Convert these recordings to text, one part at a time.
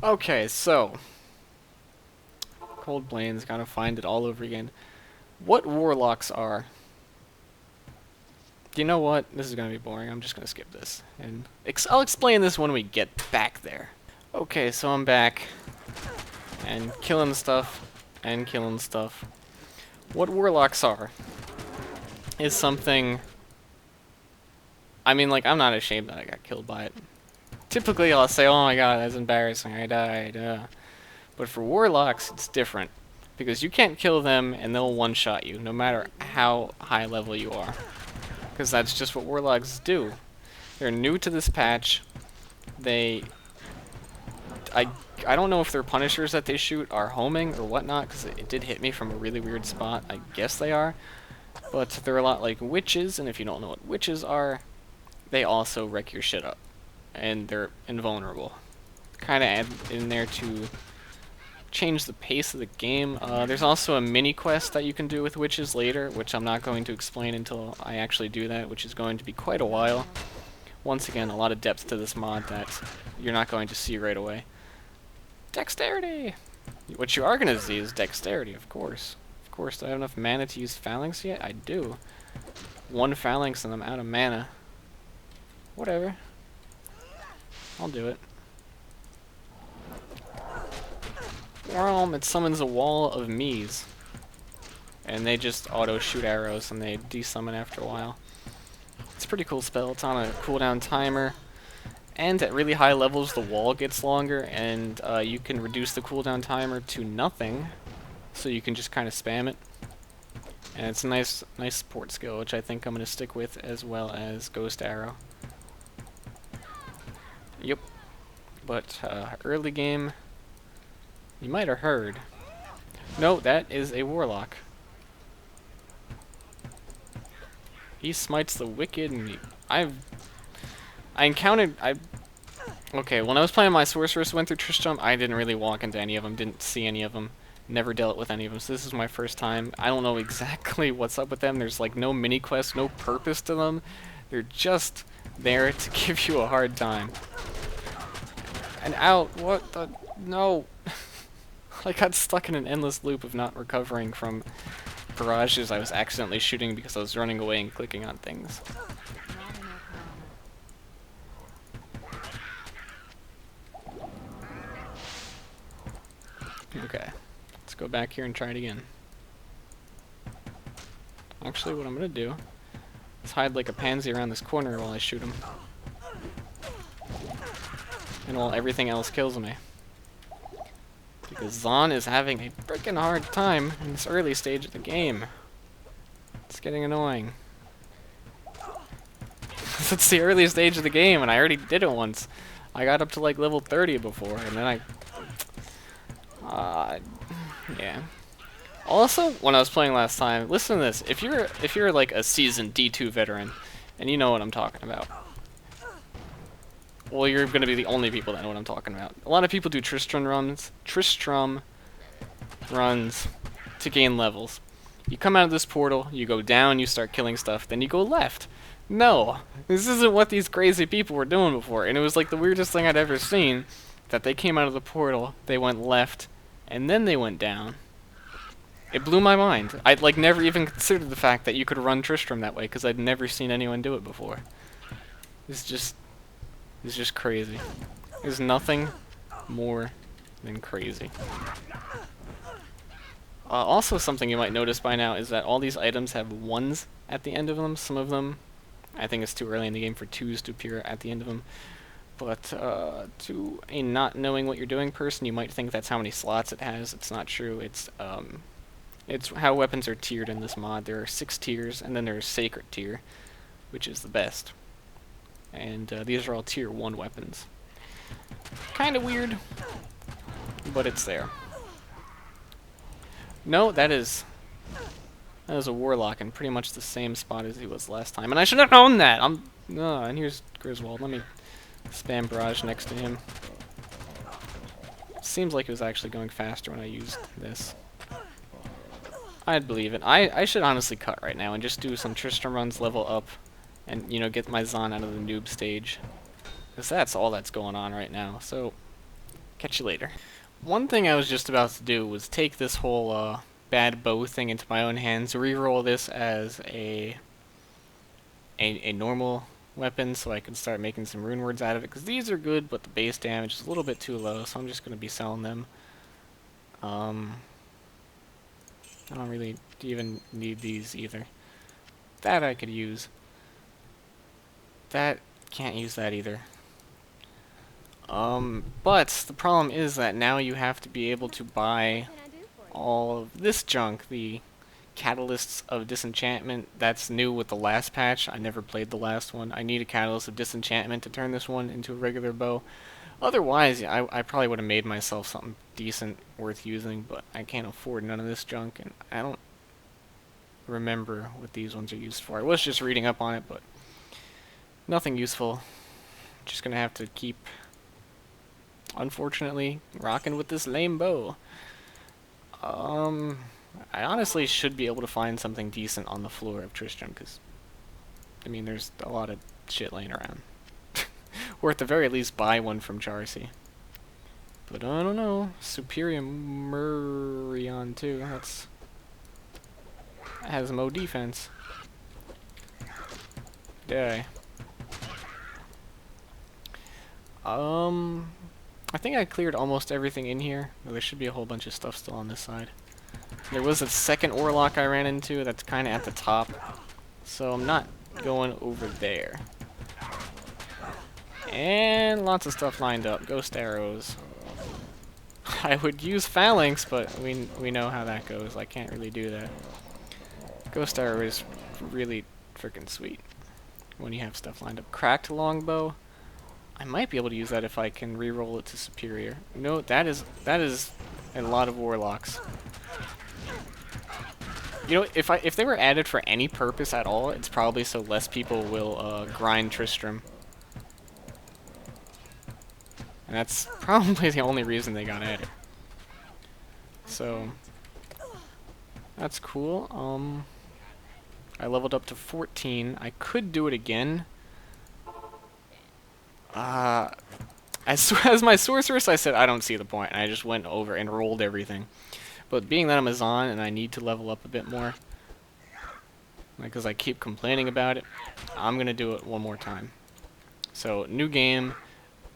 Okay, so Cold Plains, gotta find it all over again. What Warlocks are? Do you know what? This is gonna be boring. I'm just gonna skip this, and I'll explain this when we get back there. Okay, so I'm back, and killing stuff, and killing stuff. What Warlocks are is something. I mean, like, I'm not ashamed that I got killed by it. Typically, I'll say, "Oh my God, that's embarrassing. I died." But for Warlocks, it's different. Because you can't kill them and they'll one-shot you, no matter how high level you are. Because that's just what Warlocks do. They're new to this patch. I don't know if their punishers that they shoot are homing or whatnot, because it did hit me from a really weird spot. I guess they are. But they're a lot like witches, and if you don't know what witches are, they also wreck your shit up. And they're invulnerable. Kind of add in there to change the pace of the game. There's also a mini quest that you can do with witches later, which I'm not going to explain until I actually do that, which is going to be quite a while. Once again, a lot of depth to this mod that you're not going to see right away. Dexterity! What you are going to see is dexterity, of course. Of course, do I have enough mana to use phalanx yet? I do. One phalanx and I'm out of mana. Whatever. I'll do it. It summons a wall of me's. And they just auto-shoot arrows and they desummon after a while. It's a pretty cool spell. It's on a cooldown timer. And at really high levels, the wall gets longer, and you can reduce the cooldown timer to nothing. So you can just kind of spam it. And it's a nice support skill, which I think I'm going to stick with, as well as Ghost Arrow. Yep. But early game, you might have heard. No, that is a Warlock. He smites the wicked, and okay, when I was playing my Sorceress went through Tristram, I didn't really walk into any of them, didn't see any of them, never dealt with any of them, so this is my first time. I don't know exactly what's up with them. There's like no mini quest, no purpose to them. They're just there to give you a hard time. And out, what the, no. I got stuck in an endless loop of not recovering from barrages I was accidentally shooting because I was running away and clicking on things. Okay, let's go back here and try it again. Actually, what I'm gonna do is hide like a pansy around this corner while I shoot him. And while everything else kills me. Because Zahn is having a freaking hard time in this early stage of the game. It's getting annoying. It's the early stage of the game, and I already did it once. I got up to like level 30 before, and then yeah. Also, when I was playing last time, listen to this. If you're like a seasoned D2 veteran, and you know what I'm talking about, well, you're gonna be the only people that know what I'm talking about. A lot of people do Tristram runs to gain levels. You come out of this portal, you go down, you start killing stuff, then you go left. No, this isn't what these crazy people were doing before, and it was like the weirdest thing I'd ever seen, that they came out of the portal, they went left, and then they went down. It blew my mind. I'd like never even considered the fact that you could run Tristram that way, because I'd never seen anyone do it before. It's just crazy. There's nothing more than crazy. Also, something you might notice by now is that all these items have 1s at the end of them. Some of them, I think it's too early in the game for 2s to appear at the end of them. But to a not knowing what you're doing person, you might think that's how many slots it has. It's not true. It's how weapons are tiered in this mod. There are 6 tiers, and then there's Sacred tier, which is the best. And these are all tier 1 weapons. Kind of weird, but it's there. No, that is a Warlock in pretty much the same spot as he was last time. And I should have known that! And here's Griswold. Let me spam barrage next to him. Seems like it was actually going faster when I used this. I'd believe it. I should honestly cut right now and just do some Tristram runs, level up, and, you know, get my Zahn out of the noob stage. Because that's all that's going on right now. So, Catch you later. One thing I was just about to do was take this whole bad bow thing into my own hands, reroll this as a normal weapon so I can start making some rune words out of it, because these are good, but the base damage is a little bit too low, so I'm just going to be selling them. I don't really even need these either. That I could use. That, can't use that either. But the problem is that now you have to be able to buy all of this junk, the Catalysts of Disenchantment. That's new with the last patch. I never played the last one. I need a Catalyst of Disenchantment to turn this one into a regular bow. Otherwise, I probably would have made myself something decent worth using, but I can't afford none of this junk, and I don't remember what these ones are used for. I was just reading up on it, but nothing useful. Just gonna have to keep, unfortunately, rocking with this lame bow. I honestly should be able to find something decent on the floor of Tristram, because, I mean, there's a lot of shit laying around. Or at the very least, buy one from Charcy. But I don't know. Superior Murion, too. That has mo defense. Die. I think I cleared almost everything in here. There should be a whole bunch of stuff still on this side. There was a second Warlock I ran into that's kind of at the top, so I'm not going over there. And lots of stuff lined up. Ghost arrows. I would use phalanx, but we know how that goes. I can't really do that. Ghost arrow is really freaking sweet when you have stuff lined up. Cracked longbow. I might be able to use that if I can re-roll it to superior. No, that is a lot of warlocks. You know, if they were added for any purpose at all, it's probably so less people will grind Tristram. And that's probably the only reason they got added. So that's cool. I leveled up to 14. I could do it again. As my sorceress, I said I don't see the point, and I just went over and rolled everything. But being that I'm a Zon and I need to level up a bit more, because I keep complaining about it, I'm gonna do it one more time. So new game,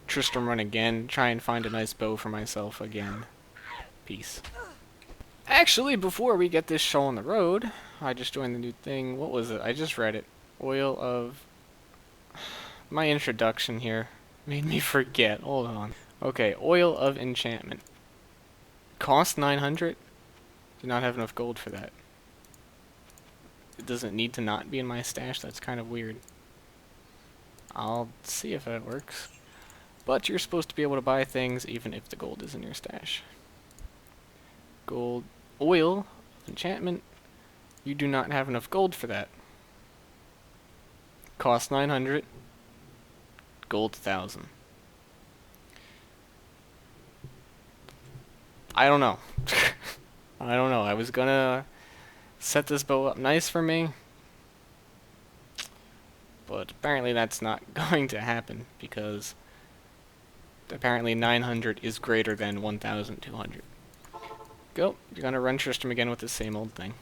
Tristram run again, try and find a nice bow for myself again. Peace. Actually, before we get this show on the road, I just joined the new thing. What was it? I just read it. Oil of... My introduction here made me forget. Hold on. Okay, Oil of Enchantment. Cost 900? Do not have enough gold for that. It doesn't need to not be in my stash. That's kind of weird. I'll see if that works. But you're supposed to be able to buy things even if the gold is in your stash. Gold. Oil of Enchantment. You do not have enough gold for that. Cost 900. Gold 1,000. I don't know. I don't know. I was gonna set this bow up nice for me, but apparently that's not going to happen, because apparently 900 is greater than 1,200. Go. You're gonna run Tristram again with the same old thing.